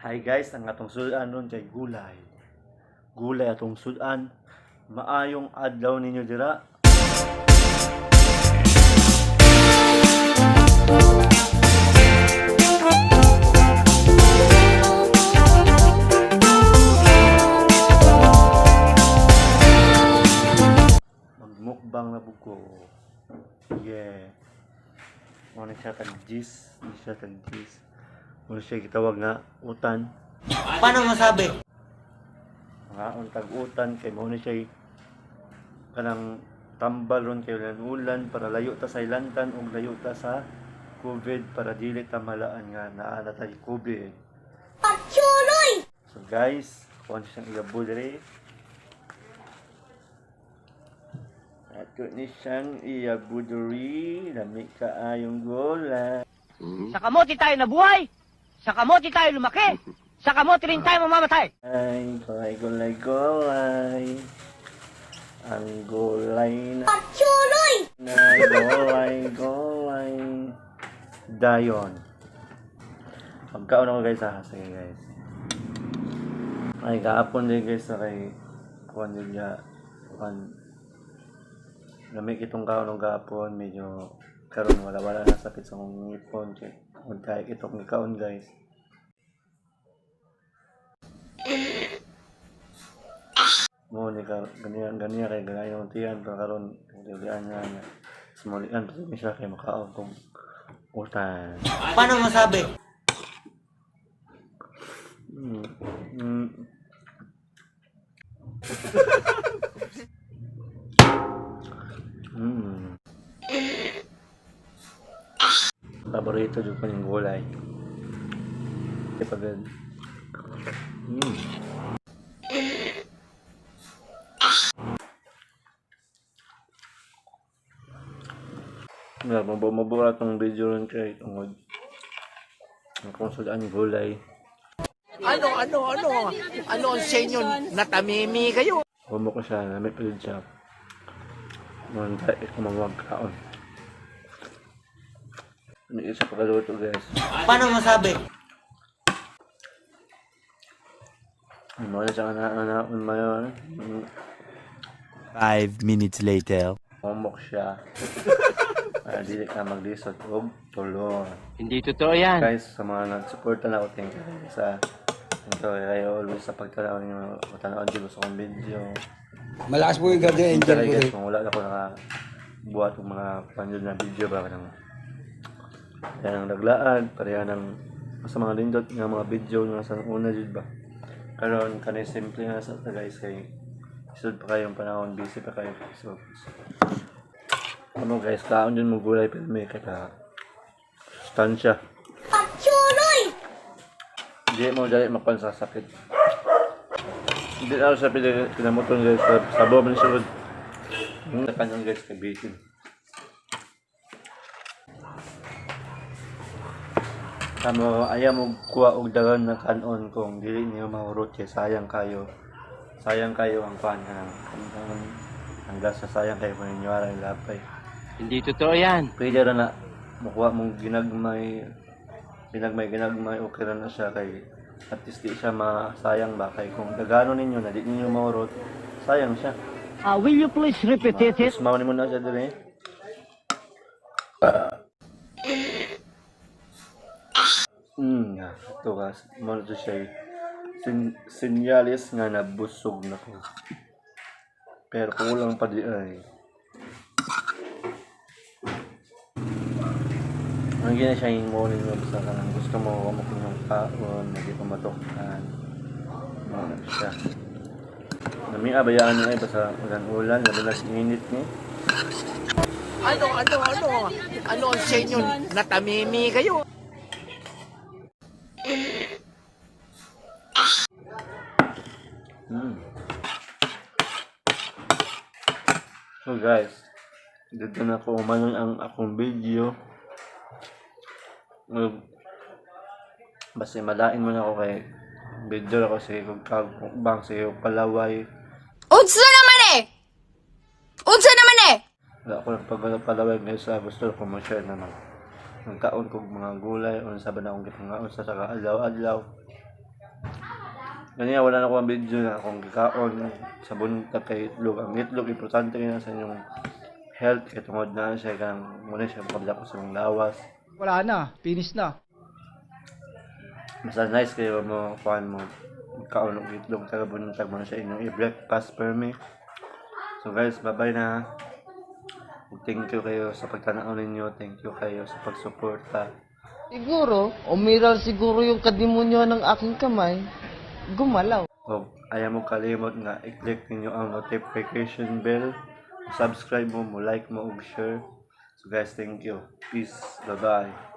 Hi guys, ang atong sudan nun kay gulay. Gulay atong sudan. Maayong adlaw ninyo dira. Magmukbang na buko. Yeah. Ano siya tag-gis. Ano siya gitawag nga utan. Paano masabi? Mga tag-utan kay mo ni siya kanang tambal ron kay ulan para layo ta sa ilantan ug layo ta sa COVID para dili ta malaan nga naa na tay COVID. Pagsuloy! So guys, kung siyang igabol diri. Ato ni siyang iabuduri lami kaayong gulay. Sa kamote tayo nabuhay. Sa kamote tayo lumaki. Sa kamote rin tayo mamamatay. Ay, gulay. Ang gulay na Pagsuloy! gulay. Dayon. Pagkaon ako guys ha. Sige guys. Ay, kaapon din guys sa kay kuwan din niya. Lamig itong kaon ng kaapon. Medyo karon wala na sakit sa kong ngipon. Kung kahit itong kaon guys. Mo ni ka ganyan kay ganayon yung tiyan pero karon diyan nga sumulian pati ni siya kay makaon kung utan. Paano masabi? Paborito jud ko yung gulay. Pagod. Mabura itong video rin kay tungod. Ang konsulaan yung gulay. Ano ang sa inyo? Natamimi kayo? Humo ko siya, may pilid siya. Manda, kumawag kaon. Ano isa pagkaluto guys. Paano masabi? Ano na siya anak mayon. 5 minutes later. Humok siya. Dili ka maglisod og tulong. Hindi totoo yan. Guys, sa mga nag-suporta na ako, thank you sa ito, kayo always sa pagtanaw ninyo, matanaw din sa akong video. Malakas po yung Guardian Angel ko Guys, rin. kung wala na ako nakabuhat ng mga panjod na video ba ng yan ang naglaan, pareha ng sa mga lindot ng mga video nga sa una jud ba. Karon kanay simple nga sa guys kay isod pa kayong panahon, busy pa kayo. So, ano guys, kaon dyan mong gulay pero may kaya sustansya. Pagsuloy! Hindi mo dali mapansasakit. Hindi na ako sa pinamoton guys sa bawang ng sunod. Yung nakanyang guys kabitin. Kamo ayaw mo kuha og dagan na kanon kung dili niyo mahurot kay sayang kayo. Sayang kayo ang kuan ang gasa sayang kayo kung inyo ara ilapay. Hindi totoo yan. Pwede ra na makuha mong ginagmay okay ra na siya kay at least di siya masayang ba kay kung dagano ninyo na di ninyo mahurot sayang siya. Will you please repeat it? Mas mao nimo na siya dire. Ito ka, mo to siya sinyalis nga nabusog na ko. Pero kulang pa di ay. Ang gina siya yung morning mo sa kanang gusto mo kumakon yung kaon, hindi ko matukhan. Ano siya. Nami abayaan niya iba sa ulan, madalas init niya. Ano ang sa inyo? Natamimi kayo? So guys, dito na po umanon ang akong video. Basta malain mo na ako kay video ako sa kagkakbang sa iyo palaway. Unsa naman eh! Wala ko ng palaway ngayon sa gusto ko ma-share naman. Ang kaon kong mga gulay, unsa ba na akong gipangaon sa saka adlaw-adlaw. Ganyan, wala na akong video na akong kikaon sa buntag kay itlog. Ang itlog, importante na sa inyong health. Kaya tungod na siya, kang muna siya makabila ko sa mga lawas. Wala na, finish na. Basta nice kayo mo, kuhan mo, kaon ng itlog, taga buntag mo na siya inyong i-breakfast per me. So guys, bye-bye na. Thank you kayo sa pagtanaw ninyo. Thank you kayo sa pagsuporta. Siguro, umiral siguro yung kadimonyo ng aking kamay. Gumalaw. O ayaw mo kalimot nga i-click ninyo ang notification bell. Subscribe mo, like mo, ug share. So guys, thank you. Peace. Bye-bye.